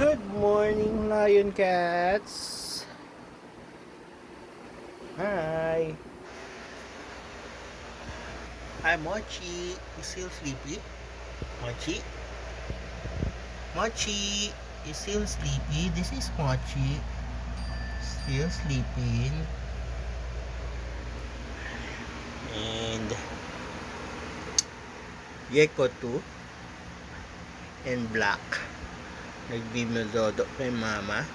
Good morning, lion cats. Hi. Hi, Mochi. You still sleepy? Mochi? Mochi, you still sleepy? This is Mochi. Still sleeping. And Yeko too. And Black. Nagbimadodo kay Mama.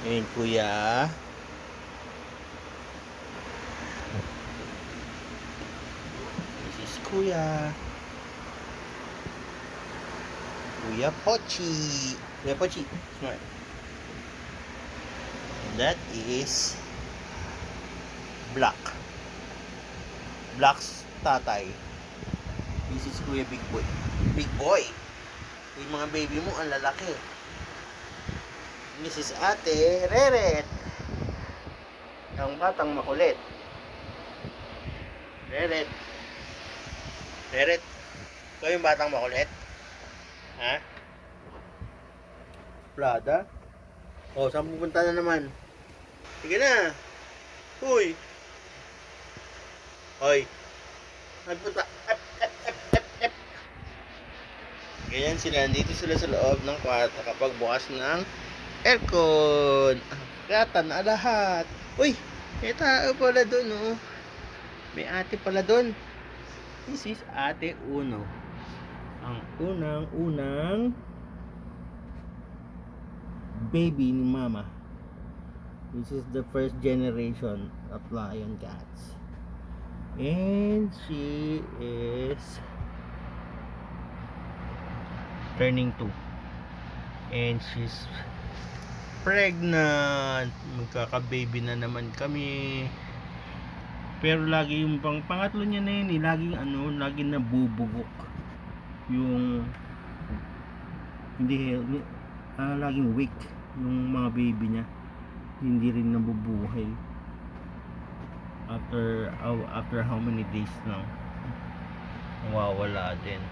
And Kuya. This is Kuya. Kuya Pochi. Kuya Pochi. Smart. And that is Black. Black's tatay. This is Kuya Big Boy. Big Boy. Yung mga baby mo, ang lalaki. This is Ate Reret. Ang batang makulit. Reret. Reret. Ikaw yung batang makulit? Ha? Prada? O, saan pupunta na naman? Sige na. Huy. Hoy. Saan punta? Ganyan sila. Nandito sila sa loob ng kwarto kapag bukas ng aircon. Kaya na lahat. Uy, may tao pala doon, oh. May ate pala doon. This is Ate Uno. Ang unang baby ni Mama. This is the first generation of lion cats. And she is turning 2. And she's pregnant. Magkaka-baby na naman kami. Pero lagi yung pangatlo niya na yun, laging nabubugok. Yung laging weak yung mga baby niya. Hindi rin nabubuhay. After how many days lang, nawawala din.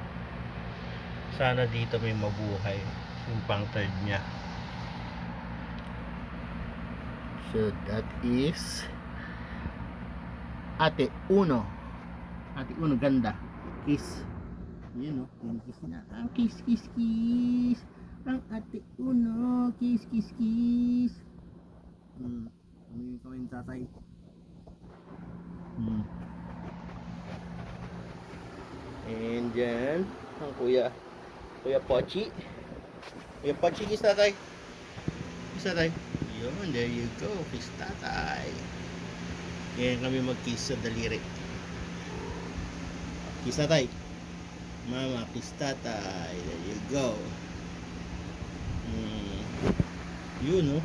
Sana dito may mabuhay yung pang third niya. So that is Ate Uno. Ate Uno ganda. Kiss. Yun o, kiss na. Ang kiss. Ang Ate Uno. Kiss. Ano yung kawin tatay? And dyan ang Kuya Pochi. Kuya Pochi, kiss tatay. Yun, there you go, kiss tatay. Kaya kami mag-kiss sa daliri. Kiss tatay. Mama, kiss tatay. There you go. Yun, no?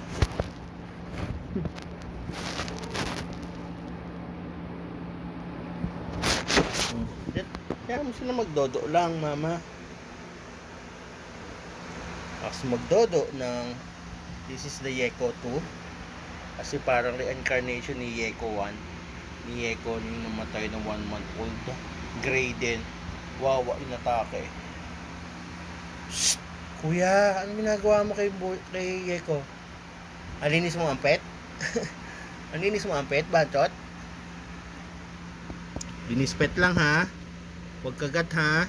Kaya mo sila magdodo lang, Mama. Kasi magdodo ng this is the Yeko 2. Kasi parang reincarnation ni Yeko 1. Ni Yeko yung namatay ng 1 month old. Gray din. Wawa, inatake. Shh! Kuya, ano ginagawa mo kay Yeko? Alinis mo ang pet? Alinis mo ang pet, Bantot? Linis pet lang, ha? Huwag kagat, ha?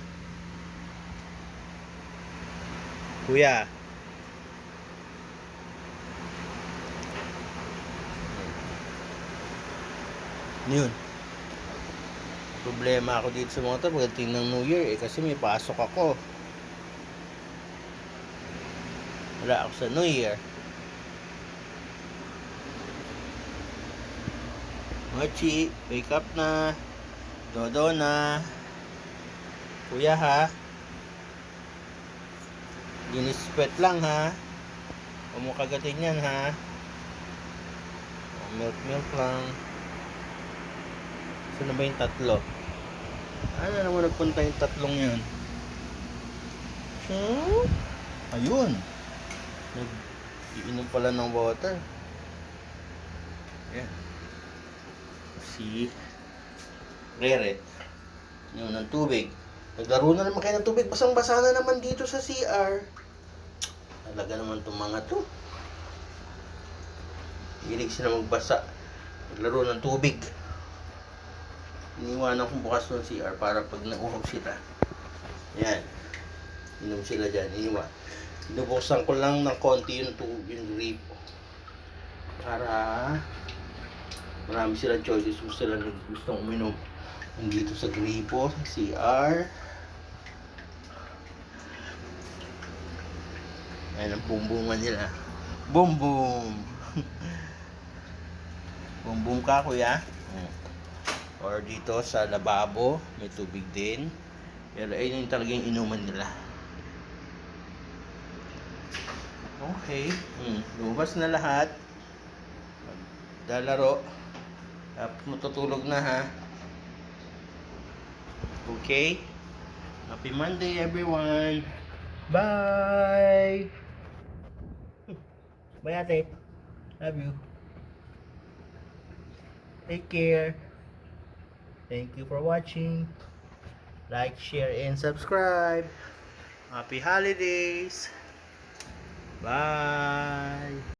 Kuya. Yun. Problema ako dito sa motor pagdating ng New Year kasi may pasok ako. Wala ako sa New Year. Mochi, wake up na. Dodo na. Kuya, ha? Dinispet lang, ha? Huwag mo kagatin yan, ha? Milk lang. Saan na ba yung tatlo? Ano naman nagpunta yung tatlong yun? Ayun. Nag-iinom pala ng water. Yan. Si Reret. Yun, ng tubig. Naglaro na naman kayo ng tubig. Basang-basa na naman dito sa CR. Talaga naman itong mga to. Hilig sila magbasa. Naglaro ng tubig. Iniwanan kong bukas ng CR para pag nauhaw sila. Yan. Inom sila dyan. Iniwan. Binubuksan ko lang ng konti yung gripo. Para marami silang choices kung sila gustong uminom. Nandito sa gripo, sa CR. Ayan ang bumbungan nila. Boom boom! Boom boom ka kuya. Or dito sa lababo, may tubig din. Pero ayun yung talagang inuman nila. Okay. Lumabas na lahat. Maglalaro. Tapos matutulog na ha. Okay? Happy Monday everyone! Bye! Bye ate. Love you. Take care. Thank you for watching. Like, share, and subscribe. Happy holidays. Bye.